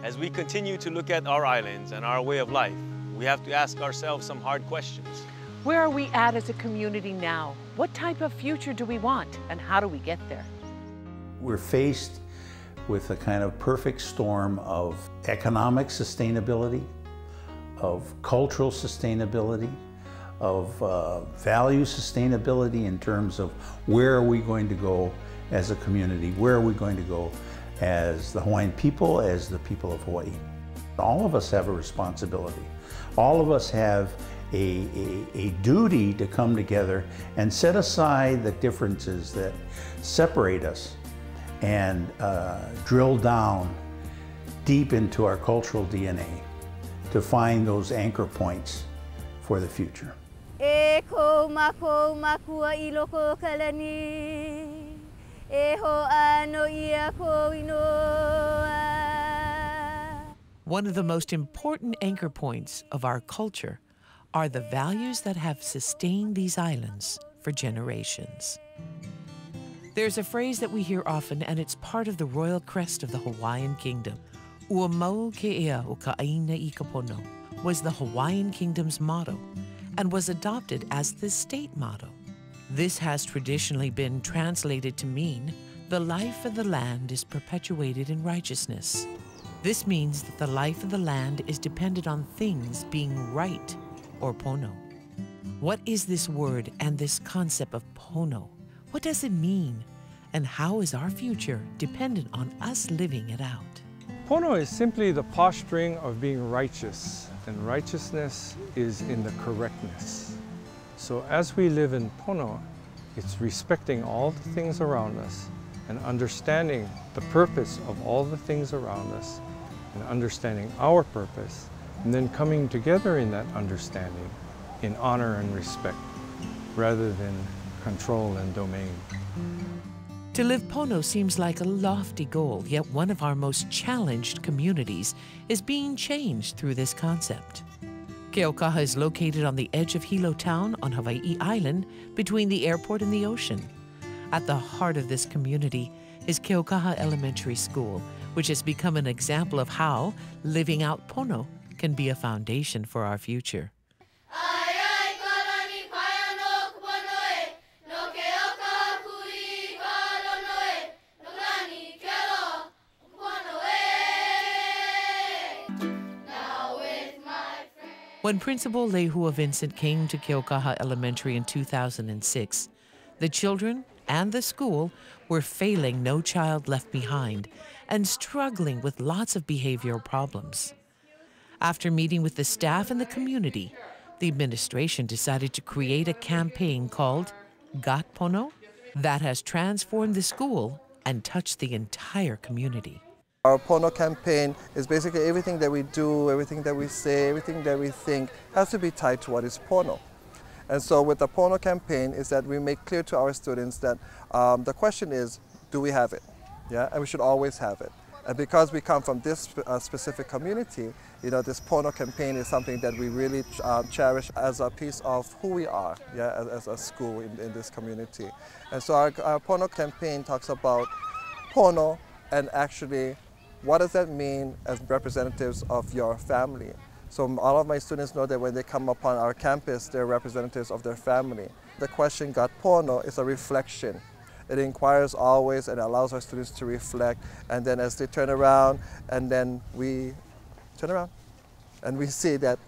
As we continue to look at our islands and our way of life, we have to ask ourselves some hard questions. Where are we at as a community now? What type of future do we want, and how do we get there? We're faced with a kind of perfect storm of economic sustainability, of cultural sustainability, of value sustainability in terms of where are we going to go as a community, where are we going to go as the Hawaiian people, as the people of Hawaii. All of us have a responsibility. All of us have a duty to come together and set aside the differences that separate us and drill down deep into our cultural DNA to find those anchor points for the future. E ko mako makua I loko kalani, e ho ano ia ko inoa. One of the most important anchor points of our culture are the values that have sustained these islands for generations. There's a phrase that we hear often, and it's part of the royal crest of the Hawaiian Kingdom. Ua mau ke ea o ka aina I ka pono was the Hawaiian Kingdom's motto and was adopted as the state motto. This has traditionally been translated to mean the life of the land is perpetuated in righteousness. This means that the life of the land is dependent on things being right, or pono. What is this word and this concept of pono? What does it mean? And how is our future dependent on us living it out? Pono is simply the posturing of being righteous, and righteousness is in the correctness. So as we live in Pono, it's respecting all the things around us and understanding the purpose of all the things around us and understanding our purpose, and then coming together in that understanding in honor and respect rather than control and domain. To live Pono seems like a lofty goal, yet one of our most challenged communities is being changed through this concept. Keaukaha is located on the edge of Hilo Town on Hawaii Island between the airport and the ocean. At the heart of this community is Keaukaha Elementary School, which has become an example of how living out Pono can be a foundation for our future. When Principal Lehua Vincent came to Keaukaha Elementary in 2006, the children and the school were failing No Child Left Behind and struggling with lots of behavioral problems. After meeting with the staff and the community, the administration decided to create a campaign called Got Pono that has transformed the school and touched the entire community. Our Pono campaign is basically everything that we do, everything that we say, everything that we think has to be tied to what is Pono. And so with the Pono campaign is that we make clear to our students that the question is, do we have it? Yeah, and we should always have it. And because we come from this specific community, you know, this Pono campaign is something that we really cherish as a piece of who we are, yeah, as a school in this community. And so our Pono campaign talks about Pono and actually what does that mean as representatives of your family. So all of my students know that when they come upon our campus, they're representatives of their family. The question Got Pono is a reflection. It inquires always and allows our students to reflect, and then as they turn around, and then we turn around, and we see that,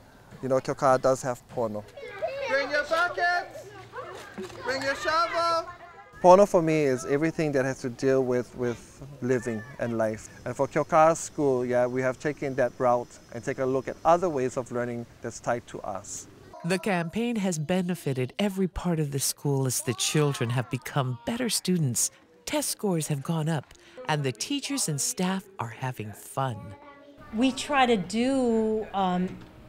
you know, Keaukaha does have Pono. Bring your buckets! Bring your shovel! Pono for me is everything that has to deal with living and life. And for Keaukaha School, yeah, we have taken that route and taken a look at other ways of learning that's tied to us. The campaign has benefited every part of the school as the children have become better students, test scores have gone up, and the teachers and staff are having fun. We try to do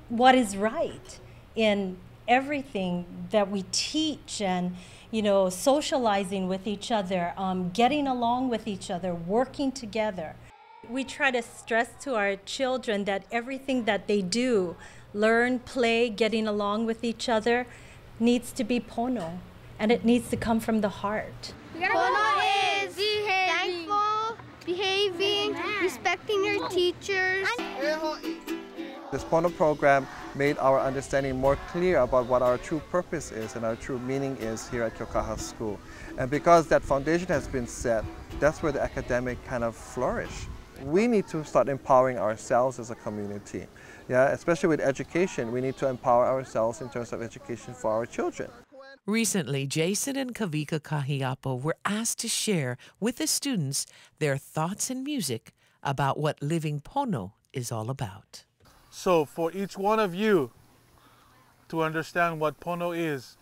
what is right in everything that we teach, and you know, socializing with each other, getting along with each other, working together. We try to stress to our children that everything that they do, learn, play, getting along with each other, needs to be Pono, and it needs to come from the heart. Pono is thankful, behaving, respecting your the teachers. This Pono program made our understanding more clear about what our true purpose is and our true meaning is here at Kyokaha School. And because that foundation has been set, that's where the academic kind of flourish. We need to start empowering ourselves as a community. Yeah, especially with education, we need to empower ourselves in terms of education for our children. Recently, Jason and Kavika Kahiapo were asked to share with the students their thoughts and music about what living Pono is all about. So for each one of you to understand what Pono is,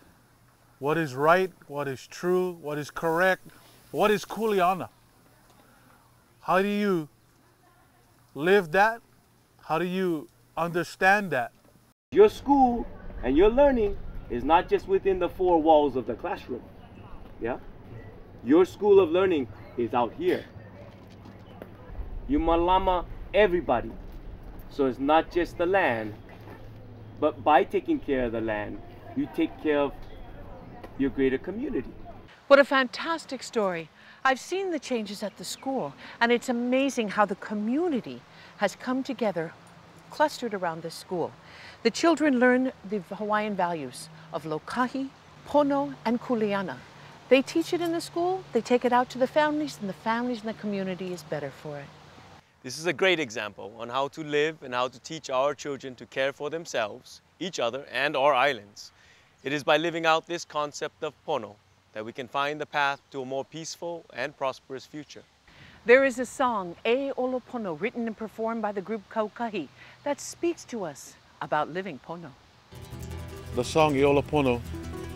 what is right, what is true, what is correct, what is kuleana, how do you live that? How do you understand that? Your school and your learning is not just within the four walls of the classroom. Yeah? Your school of learning is out here. You malama everybody. So it's not just the land, but by taking care of the land, you take care of your greater community. What a fantastic story. I've seen the changes at the school, and it's amazing how the community has come together, clustered around this school. The children learn the Hawaiian values of lokahi, pono, and kuleana. They teach it in the school, they take it out to the families, and the community is better for it. This is a great example on how to live and how to teach our children to care for themselves, each other, and our islands. It is by living out this concept of Pono that we can find the path to a more peaceful and prosperous future. There is a song, E Olo Pono, written and performed by the group Kaukahi, that speaks to us about living Pono. The song E Olo Pono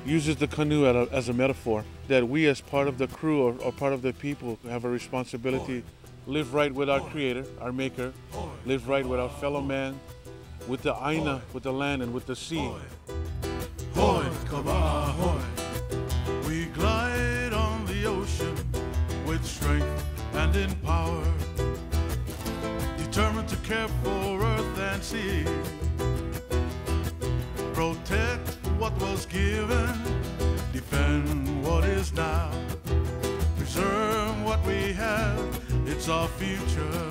uses the canoe as a metaphor, that we as part of the crew or part of the people have a responsibility. Live right with our Creator, our Maker. Live right with our fellow man, with the aina, with the land, and with the sea. Hoi, kaba, hoi. We glide on the ocean with strength and in power, determined to care for earth and sea. Protect what was given, defend what is now, preserve what we have. It's our future.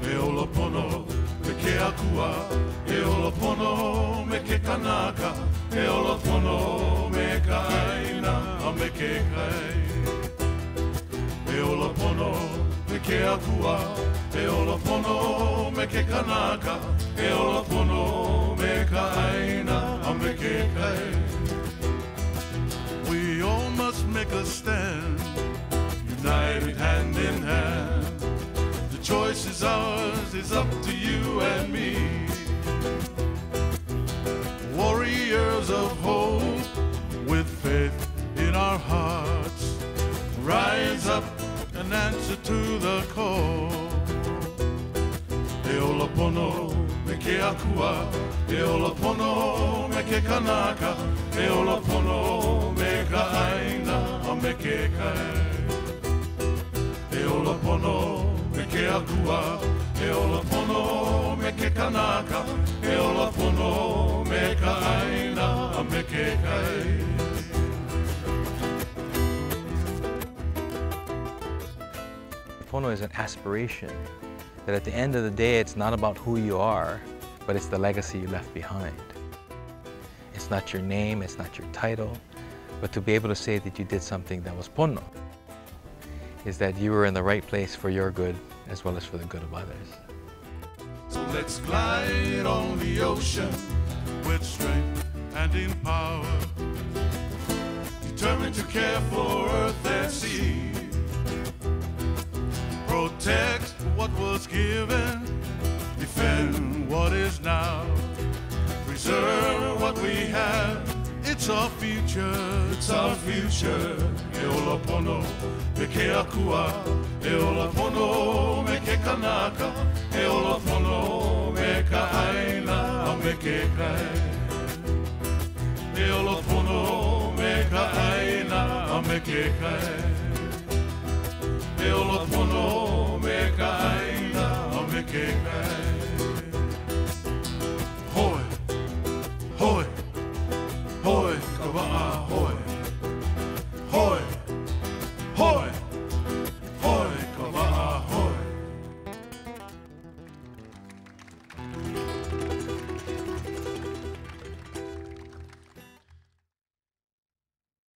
E ola pono, me ke akua. E ola pono, me ke kanaka. E ola pono, me ka aina, a me ke kai. E ola pono, me ke akua. E ola pono, me ke kanaka. E ola pono, me ka aina, a me ke kai. We all must make a stand, united hand in hand. The choice is ours, it's up to you and me. Warriors of hope, with faith in our hearts, rise up and answer to the call. E ola pono, me ke akua. E ola pono, me ke kanaka. E ola pono, me ka aina, a me ke kai. E ola pono, me ke akua. E ola pono, me ke kanaka. E ola pono, me ka aina, a me ke kai. Pono is an aspiration, that at the end of the day, it's not about who you are, but it's the legacy you left behind. It's not your name, it's not your title, but to be able to say that you did something that was Pono, is that you were in the right place for your good as well as for the good of others. So let's glide on the ocean with strength and in power, determined to care for earth and sea. Protect what was given, defend what is now, preserve what we have. It's our future, it's our future. E ola pono, me ke akua. E ola pono, me ke kanaka. E ola pono, me ka aina, a me ke kai. E ola pono, me ka aina, a me ke kai. E ola pono,